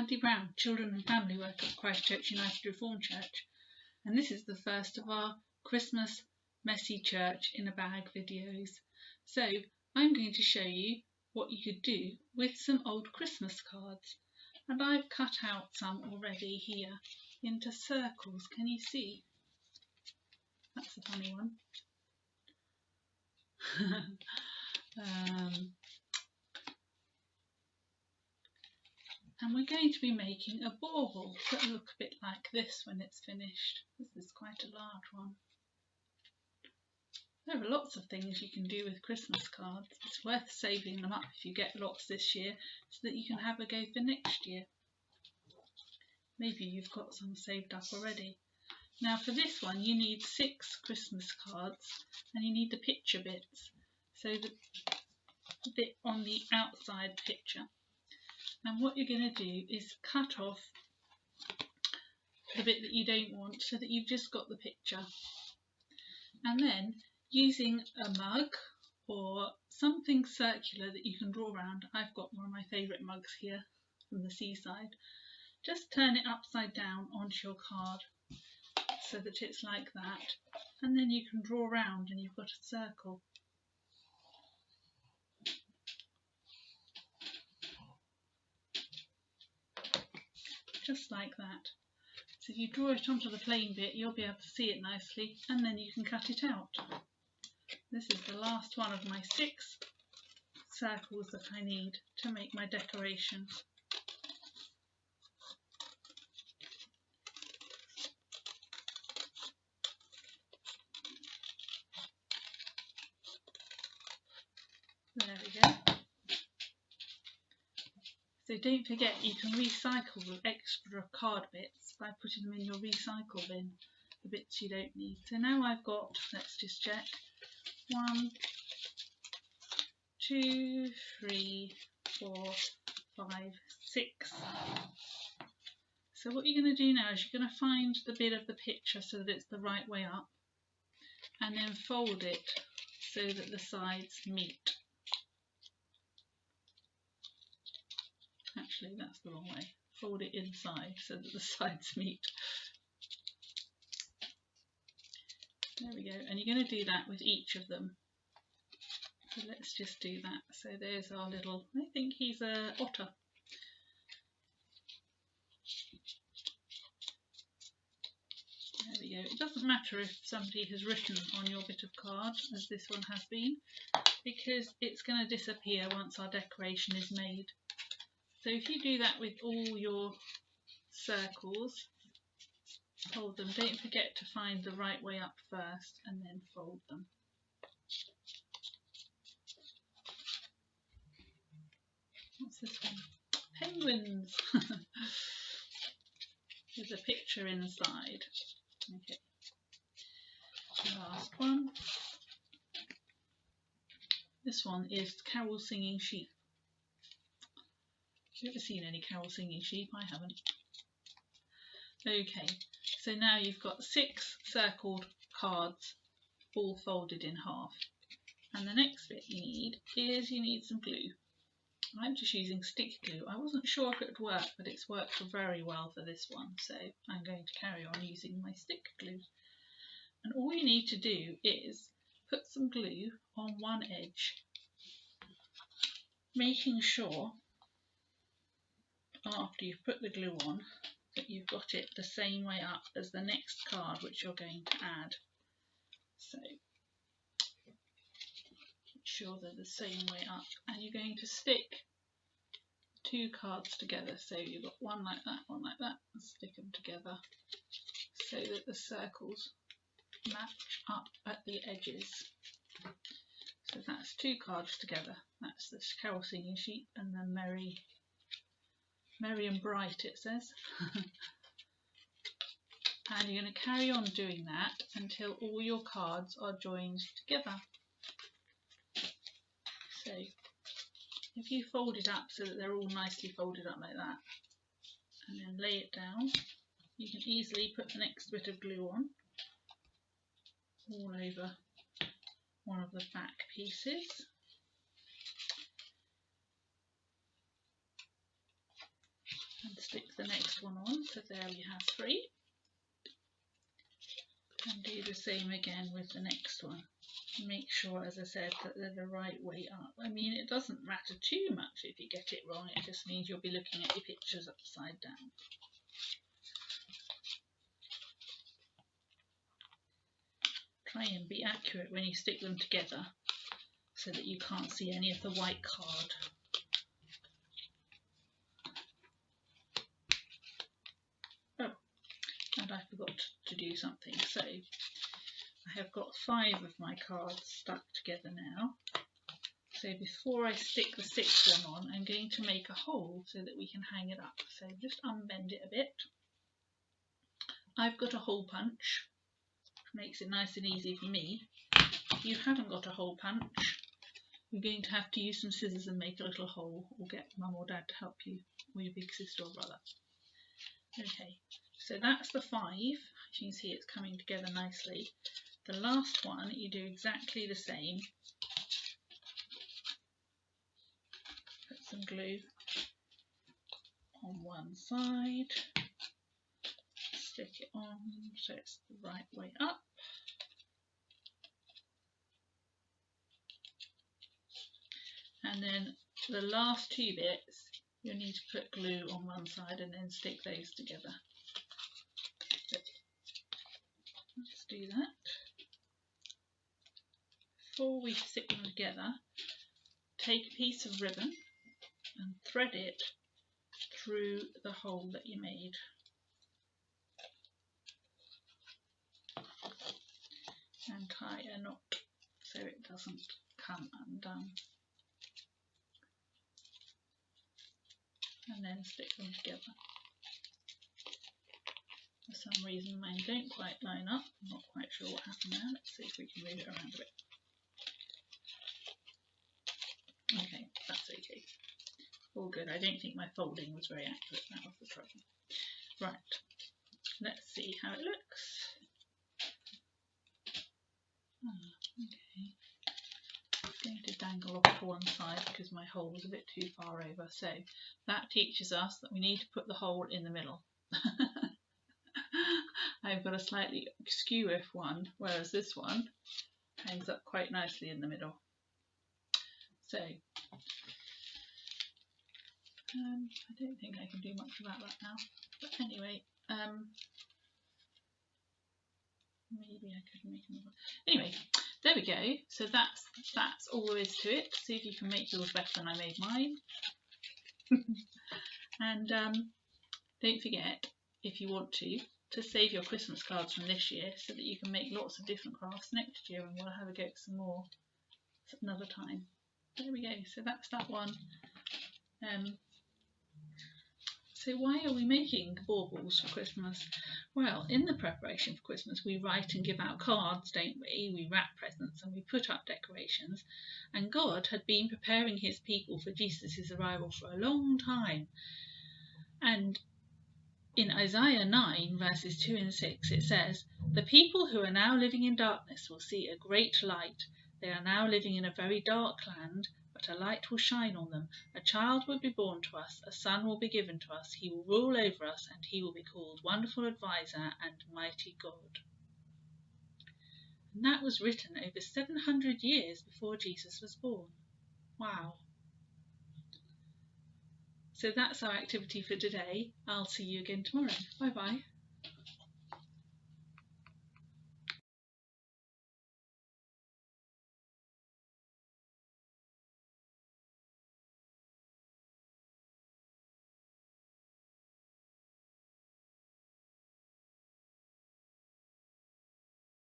Andy Brown, Children and Family Work at Christchurch United Reformed Church, and this is the first of our Christmas Messy Church in a Bag videos. So I'm going to show you what you could do with some old Christmas cards, and I've cut out some already here into circles. Can you see? That's a funny one. And we're going to be making a bauble that will look a bit like this when it's finished. This is quite a large one. There are lots of things you can do with Christmas cards. It's worth saving them up if you get lots this year so that you can have a go for next year. Maybe you've got some saved up already. Now for this one you need 6 Christmas cards and you need the picture bits. So the bit on the outside picture. And what you're going to do is cut off the bit that you don't want so that you've just got the picture. And then using a mug or something circular that you can draw around, I've got one of my favourite mugs here from the seaside, just turn it upside down onto your card so that it's like that, and then you can draw around and you've got a circle. Just like that. So if you draw it onto the plain bit, you'll be able to see it nicely, and then you can cut it out. This is the last one of my 6 circles that I need to make my decoration. There we go. So don't forget you can recycle the extra card bits by putting them in your recycle bin, the bits you don't need. So now I've got, let's just check, 1, 2, 3, 4, 5, 6. So what you're going to do now is you're going to find the bit of the picture so that it's the right way up, and then fold it so that the sides meet. Actually, that's the wrong way. Fold it inside so that the sides meet. There we go. And you're going to do that with each of them. So let's just do that. So there's our little, I think he's a otter. There we go. It doesn't matter if somebody has written on your bit of card, as this one has been, because it's going to disappear once our decoration is made. So if you do that with all your circles, fold them. Don't forget to find the right way up first and then fold them. What's this one? Penguins! There's a picture inside. Okay. Last one. This one is carol singing sheep. Have you ever seen any carol singing sheep? I haven't. Okay, so now you've got 6 circled cards all folded in half. And the next bit you need some glue. I'm just using stick glue. I wasn't sure if it would work, but it's worked very well for this one, so I'm going to carry on using my stick glue. And all you need to do is put some glue on one edge, making sure after you've put the glue on that you've got it the same way up as the next card which you're going to add. So make sure they're the same way up, and you're going to stick 2 cards together. So you've got one like that, and stick them together so that the circles match up at the edges. So that's 2 cards together. That's the carol singing sheep and the merry and bright, it says. And you're going to carry on doing that until all your cards are joined together. So if you fold it up so that they're all nicely folded up like that, and then lay it down, you can easily put the next bit of glue on all over one of the back pieces. and stick the next one on. So there we have 3. And do the same again with the next one. Make sure, as I said, that they're the right way up. I mean, it doesn't matter too much if you get it wrong, it just means you'll be looking at your pictures upside down. Try and be accurate when you stick them together so that you can't see any of the white card. Oh, and I forgot to do something. So I have got 5 of my cards stuck together now. So before I stick the 6th one on, I'm going to make a hole so that we can hang it up. So just unbend it a bit. I've got a hole punch, which makes it nice and easy for me. If you haven't got a hole punch, you're going to have to use some scissors and make a little hole, or get mum or dad to help you, or your big sister or brother. Okay, so that's the 5. As you can see, it's coming together nicely. The last one, you do exactly the same. Put some glue on one side, stick it on so it's the right way up. And then the last 2 bits, you'll need to put glue on one side and then stick those together. So let's do that. Before we stick them together, take a piece of ribbon and thread it through the hole that you made. And tie a knot so it doesn't come undone. And then stick them together. For some reason mine don't quite line up. I'm not quite sure what happened there. Let's see if we can move it around a bit. Okay, that's okay. All good. I don't think my folding was very accurate. That was the trouble. Right, let's see how it looks. Okay. I'm going to dangle off to one side because my hole is a bit too far over. So that teaches us that we need to put the hole in the middle. I've got a slightly skew-ish one, whereas this one hangs up quite nicely in the middle. So I don't think I can do much about that now, but anyway, maybe I could make another. Anyway, there we go. So that's all there is to it. See if you can make yours better than I made mine. And don't forget, if you want to save your Christmas cards from this year so that you can make lots of different crafts next year, and we'll have a go at some more another time. There we go. So that's that one. So why are we making baubles for Christmas? Well, in the preparation for Christmas, we write and give out cards, don't we? We wrap presents and we put up decorations. And God had been preparing his people for Jesus' arrival for a long time. And in Isaiah 9, verses 2 and 6, it says, "The people who are now living in darkness will see a great light. They are now living in a very dark land, but a light will shine on them. A child will be born to us, a son will be given to us. He will rule over us, and he will be called Wonderful Advisor and Mighty God." And that was written over 700 years before Jesus was born. Wow. So that's our activity for today. I'll see you again tomorrow. Bye bye.